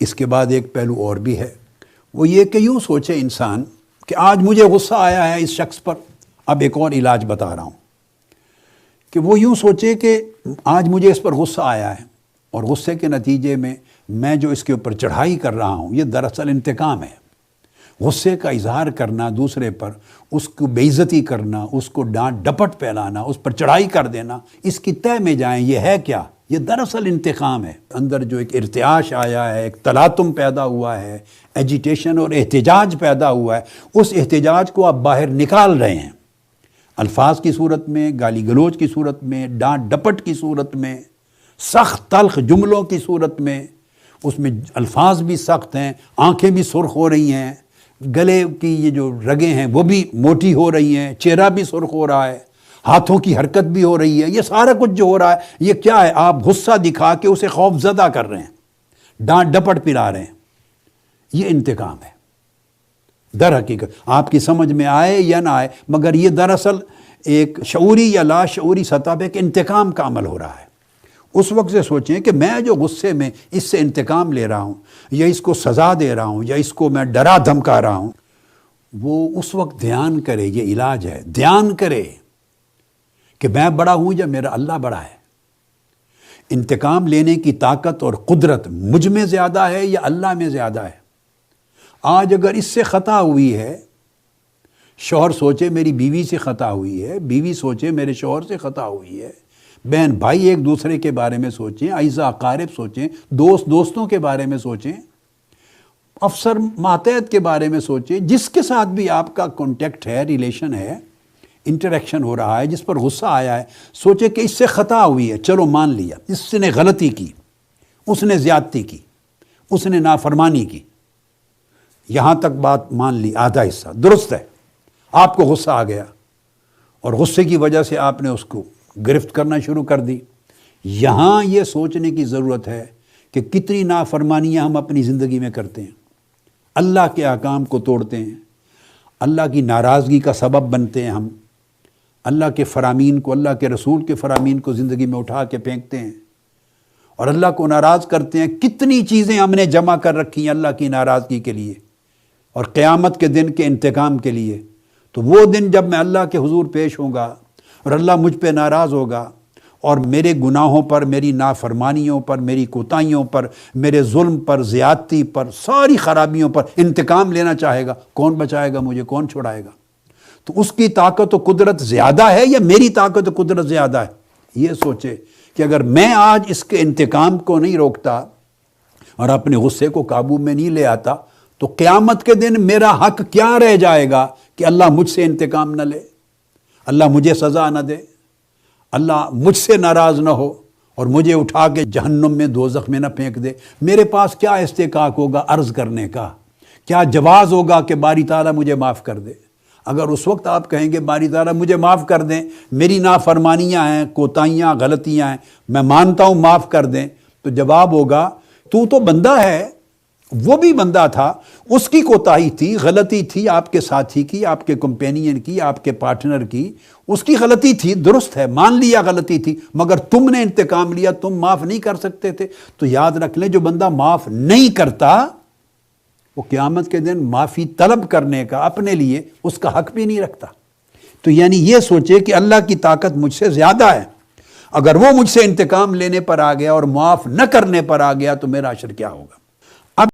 اس کے بعد ایک پہلو اور بھی ہے، وہ یہ کہ یوں سوچے انسان کہ آج مجھے غصہ آیا ہے اس شخص پر، اب ایک اور علاج بتا رہا ہوں کہ وہ یوں سوچے کہ آج مجھے اس پر غصہ آیا ہے، اور غصے کے نتیجے میں جو اس کے اوپر چڑھائی کر رہا ہوں یہ دراصل انتقام ہے۔ غصے کا اظہار کرنا دوسرے پر، اس کو بے عزتی کرنا، اس کو ڈانٹ ڈپٹ پھیلانا، اس پر چڑھائی کر دینا، اس کی تہہ میں جائیں یہ ہے کیا؟ یہ دراصل انتقام ہے۔ اندر جو ایک ارتعاش آیا ہے، ایک تلاطم پیدا ہوا ہے، ایجیٹیشن اور احتجاج پیدا ہوا ہے، اس احتجاج کو آپ باہر نکال رہے ہیں، الفاظ کی صورت میں، گالی گلوچ کی صورت میں، ڈانٹ ڈپٹ کی صورت میں، سخت تلخ جملوں کی صورت میں۔ اس میں الفاظ بھی سخت ہیں، آنکھیں بھی سرخ ہو رہی ہیں، گلے کی یہ جو رگیں ہیں وہ بھی موٹی ہو رہی ہیں، چہرہ بھی سرخ ہو رہا ہے، ہاتھوں کی حرکت بھی ہو رہی ہے۔ یہ سارا کچھ جو ہو رہا ہے یہ کیا ہے؟ آپ غصہ دکھا کے اسے خوف زدہ کر رہے ہیں، ڈانٹ ڈپٹ پلا رہے ہیں۔ یہ انتقام ہے در حقیقت، آپ کی سمجھ میں آئے یا نہ آئے، مگر یہ دراصل ایک شعوری یا لا شعوری سطح پہ ایک انتقام کا عمل ہو رہا ہے۔ اس وقت سے سوچیں کہ میں جو غصے میں اس سے انتقام لے رہا ہوں، یا اس کو سزا دے رہا ہوں، یا اس کو میں ڈرا دھمکا رہا ہوں، وہ اس وقت دھیان کرے، یہ علاج ہے، دھیان کرے کہ میں بڑا ہوں یا میرا اللہ بڑا ہے۔ انتقام لینے کی طاقت اور قدرت مجھ میں زیادہ ہے یا اللہ میں زیادہ ہے؟ آج اگر اس سے خطا ہوئی ہے، شوہر سوچے میری بیوی سے خطا ہوئی ہے، بیوی سوچے میرے شوہر سے خطا ہوئی ہے، بہن بھائی ایک دوسرے کے بارے میں سوچیں، اعزا اقارب سوچیں، دوستوں کے بارے میں سوچیں، افسر ماتحت کے بارے میں سوچیں، جس کے ساتھ بھی آپ کا کانٹیکٹ ہے، ریلیشن ہے، انٹریکشن ہو رہا ہے، جس پر غصہ آیا ہے، سوچے کہ اس سے خطا ہوئی ہے، چلو مان لیا اس نے غلطی کی، اس نے زیادتی کی، اس نے نافرمانی کی، یہاں تک بات مان لی، آدھا حصہ درست ہے۔ آپ کو غصہ آ گیا اور غصے کی وجہ سے آپ نے اس کو گرفت کرنا شروع کر دی۔ یہاں یہ سوچنے کی ضرورت ہے کہ کتنی نافرمانیاں ہم اپنی زندگی میں کرتے ہیں، اللہ کے احکام کو توڑتے ہیں، اللہ کی ناراضگی کا سبب بنتے ہیں، ہم اللہ کے فرامین کو، اللہ کے رسول کے فرامین کو زندگی میں اٹھا کے پھینکتے ہیں اور اللہ کو ناراض کرتے ہیں۔ کتنی چیزیں ہم نے جمع کر رکھی ہیں اللہ کی ناراضگی کے لیے اور قیامت کے دن کے انتقام کے لیے۔ تو وہ دن جب میں اللہ کے حضور پیش ہوں گا اور اللہ مجھ پہ ناراض ہوگا اور میرے گناہوں پر، میری نافرمانیوں پر، میری کوتاہیوں پر، میرے ظلم پر، زیادتی پر، ساری خرابیوں پر انتقام لینا چاہے گا، کون بچائے گا مجھے؟ کون چھڑائے گا؟ تو اس کی طاقت و قدرت زیادہ ہے یا میری طاقت و قدرت زیادہ ہے؟ یہ سوچے کہ اگر میں آج اس کے انتقام کو نہیں روکتا اور اپنے غصے کو قابو میں نہیں لے آتا تو قیامت کے دن میرا حق کیا رہ جائے گا کہ اللہ مجھ سے انتقام نہ لے، اللہ مجھے سزا نہ دے، اللہ مجھ سے ناراض نہ ہو اور مجھے اٹھا کے جہنم میں، دوزخ میں نہ پھینک دے۔ میرے پاس کیا استحقاق ہوگا عرض کرنے کا؟ کیا جواز ہوگا کہ باری تعالیٰ مجھے معاف کر دے؟ اگر اس وقت آپ کہیں گے باری تعالیٰ مجھے معاف کر دیں، میری نافرمانیاں ہیں، کوتاہیاں، غلطیاں ہیں، میں مانتا ہوں معاف کر دیں، تو جواب ہوگا تو بندہ ہے، وہ بھی بندہ تھا، اس کی کوتاہی تھی، غلطی تھی، آپ کے ساتھی کی، آپ کے کمپینین کی، آپ کے پارٹنر کی، اس کی غلطی تھی، درست ہے، مان لیا غلطی تھی، مگر تم نے انتقام لیا، تم معاف نہیں کر سکتے تھے۔ تو یاد رکھ لیں جو بندہ معاف نہیں کرتا وہ قیامت کے دن معافی طلب کرنے کا اپنے لیے اس کا حق بھی نہیں رکھتا۔ تو یعنی یہ سوچے کہ اللہ کی طاقت مجھ سے زیادہ ہے، اگر وہ مجھ سے انتقام لینے پر آ گیا اور معاف نہ کرنے پر آ گیا تو میرا حشر کیا ہوگا؟